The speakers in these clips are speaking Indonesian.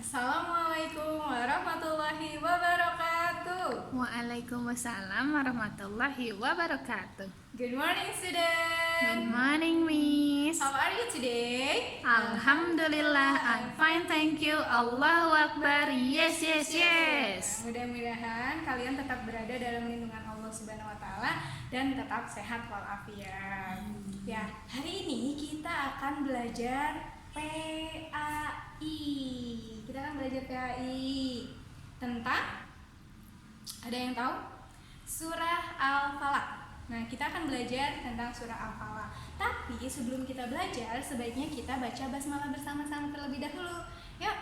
Assalamualaikum warahmatullahi wabarakatuh. Waalaikumsalam warahmatullahi wabarakatuh. Good morning, Good student. morning, Miss. How are you today? Alhamdulillah, I'm fine, thank you. Allahu Akbar. Yes, yes, yes. Mudah-mudahan kalian tetap berada dalam lindungan Allah Subhanahu wa taala dan tetap sehat walafiat. Ya, hari ini kita akan belajar PAI. Kita akan belajar PAI tentang, ada yang tahu? Surah Al-Falaq. Nah, kita akan belajar tentang surah Al-Falaq. Tapi sebelum kita belajar, sebaiknya kita baca basmalah bersama-sama terlebih dahulu. Yuk.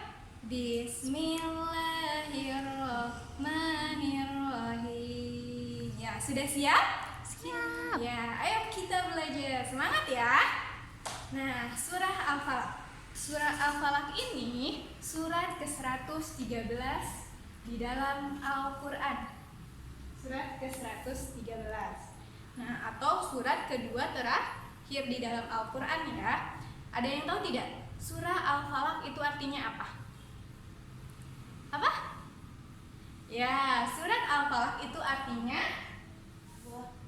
Bismillahirrahmanirrahim. Ya, sudah siap? Siap. Ya, ayo kita belajar. Semangat ya. Nah, surah Al-Falaq. Surah Al-Falaq ini surat ke-113 di dalam Al-Qur'an. Surat ke-113. Nah, atau surat kedua terakhir di dalam Al-Qur'an ya. Ada yang tahu tidak? Surah Al-Falaq itu artinya apa? Apa? Ya, surat Al-Falaq itu artinya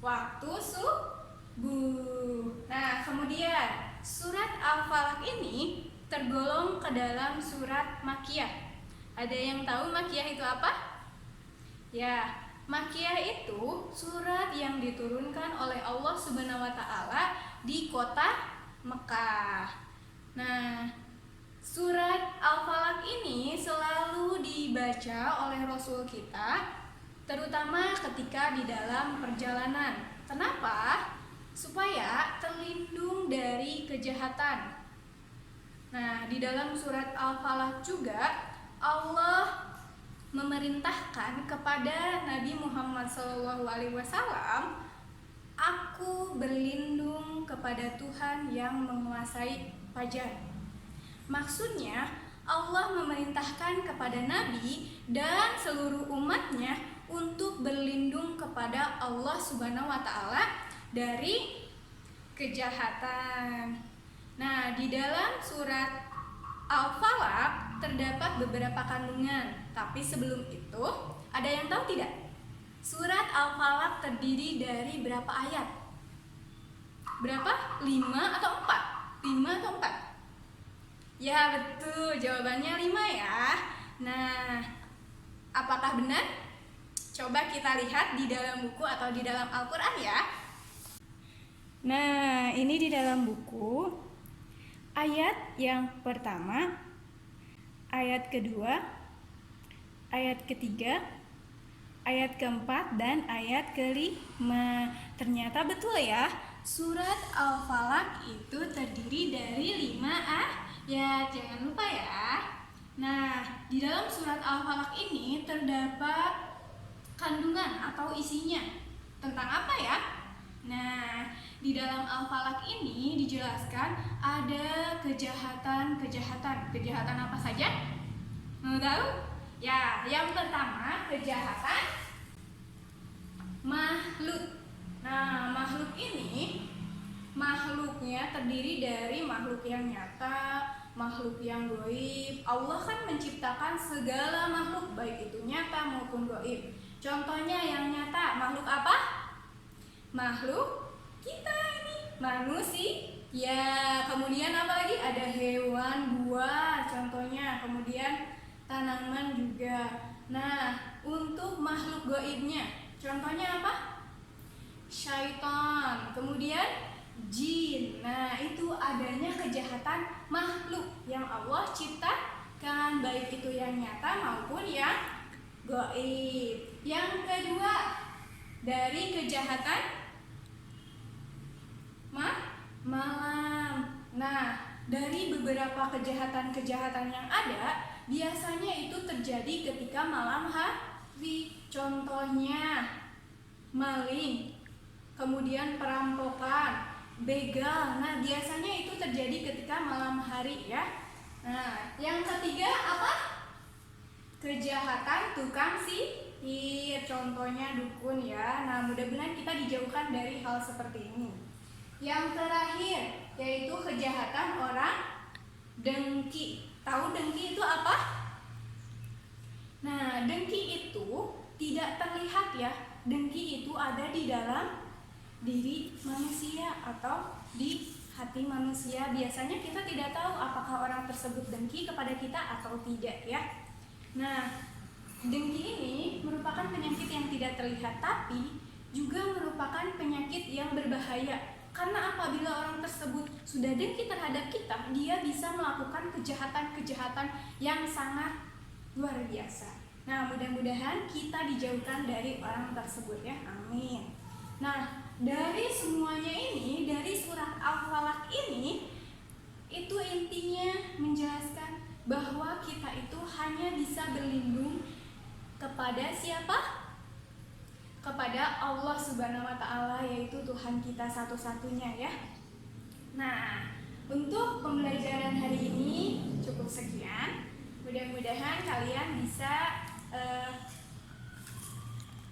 waktu subuh. Nah, kemudian surat Al-Falaq ini tergolong ke dalam surat Makkiyah. Ada yang tahu Makkiyah itu apa? Ya, Makkiyah itu surat yang diturunkan oleh Allah Subhanahu wa taala di kota Mekah. Nah, surat Al-Falaq ini selalu dibaca oleh Rasul kita, terutama ketika di dalam perjalanan. Kenapa? Supaya terlindung dari kejahatan. Nah, di dalam surat Al-Falaq juga Allah memerintahkan kepada Nabi Muhammad SAW, "Aku berlindung kepada Tuhan yang menguasai fajar." Maksudnya, Allah memerintahkan kepada Nabi dan seluruh umatnya untuk berlindung kepada Allah Subhanahu wa taala dari kejahatan. Nah, di dalam surat Al-Falaq terdapat beberapa kandungan. Tapi sebelum itu, ada yang tahu tidak? Surat Al-Falaq terdiri dari berapa ayat? Berapa? 5 atau 4? 5 atau 4? Ya, betul. Jawabannya 5 ya. Nah, apakah benar? Coba kita lihat di dalam buku atau di dalam Al-Quran ya. Nah, ini di dalam buku. Ayat yang pertama, ayat kedua, ayat ketiga, ayat keempat, dan ayat kelima. Ternyata betul ya, surat Al-Falaq itu terdiri dari 5 ayat. Jangan lupa ya. Nah, di dalam surat Al-Falaq ini terdapat kandungan atau isinya. Tentang apa ya? Nah, di dalam Al-Falaq ini dijelaskan ada kejahatan. Kejahatan apa saja? Mau tahu? Ya, yang pertama kejahatan makhluk. Nah, makhluk ini makhluknya terdiri dari makhluk yang nyata, makhluk yang gaib. Allah kan menciptakan segala makhluk, baik itu nyata maupun gaib. Contohnya yang nyata, makhluk apa? Makhluk kita ini, manusia. Ya, kemudian apa lagi? Ada hewan, buah contohnya, kemudian tanaman juga. Nah, untuk makhluk gaibnya, contohnya apa? Syaitan, kemudian jin. Nah, itu adanya kejahatan makhluk yang Allah ciptakan, baik itu yang nyata maupun yang gaib. Yang kedua, dari kejahatan malam. Nah, dari beberapa kejahatan yang ada, biasanya itu terjadi ketika malam hari. Contohnya maling, kemudian perampokan, begal. Nah, biasanya itu terjadi ketika malam hari ya. Nah, yang ketiga apa? Kejahatan tukang sihir, contohnya dukun ya. Nah, mudah-mudahan kita dijauhkan dari hal seperti ini. Yang terakhir yaitu kejahatan orang dengki. Tahu dengki itu apa? Nah, dengki itu tidak terlihat ya. Dengki itu ada di dalam diri manusia atau di hati manusia. Biasanya kita tidak tahu apakah orang tersebut dengki kepada kita atau tidak ya. Nah, dengki ini merupakan penyakit yang tidak terlihat, tapi juga merupakan penyakit yang berbahaya. Karena apabila orang tersebut sudah dengki terhadap kita, dia bisa melakukan kejahatan-kejahatan yang sangat luar biasa. Nah, mudah-mudahan kita dijauhkan dari orang tersebut ya. Amin. Nah, dari semuanya ini, dari surat Al-Falaq ini, itu intinya menjelaskan bahwa kita itu hanya bisa berlindung kepada siapa? Kepada Allah Subhanahu wa Ta'ala, yaitu Tuhan kita satu-satunya ya. Nah, untuk pembelajaran hari ini cukup sekian. Mudah-mudahan kalian bisa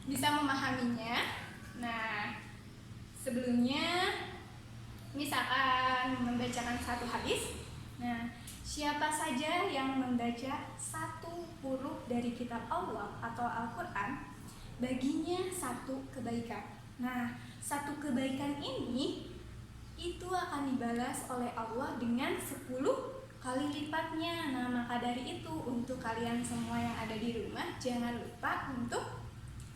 memahaminya. Nah, sebelumnya misalkan membacakan satu hadis. Nah, siapa saja yang membaca satu huruf dari kitab Allah atau Al-Quran, baginya satu kebaikan. Nah, satu kebaikan ini itu akan dibalas oleh Allah dengan 10 kali lipatnya. Nah, maka dari itu untuk kalian semua yang ada di rumah, jangan lupa untuk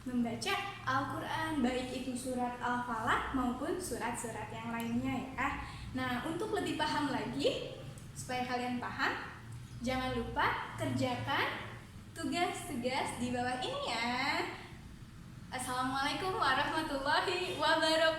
membaca Al-Quran, baik itu surat Al-Falaq maupun surat-surat yang lainnya ya. Nah, untuk lebih paham lagi, supaya kalian paham, jangan lupa kerjakan tugas-tugas di bawah ini ya. Assalamualaikum warahmatullahi wabarakatuh.